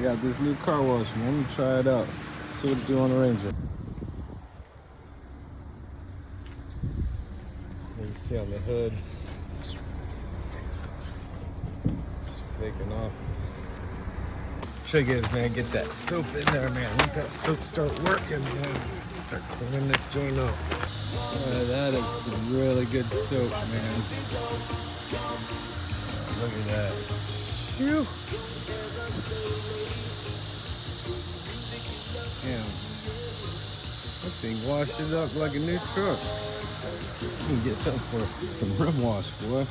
got this new car wash, man. Let me try it out. See what it do on the Ranger. You can see on the hood, it's flaking off. Trick is, man, get that soap in there, man. Let that soap start working, man. Start cleaning this joint up. That is some really good soap, man. Look at that. Phew. Damn. That thing washed it up like a new truck. You can get something for some rim wash, boy.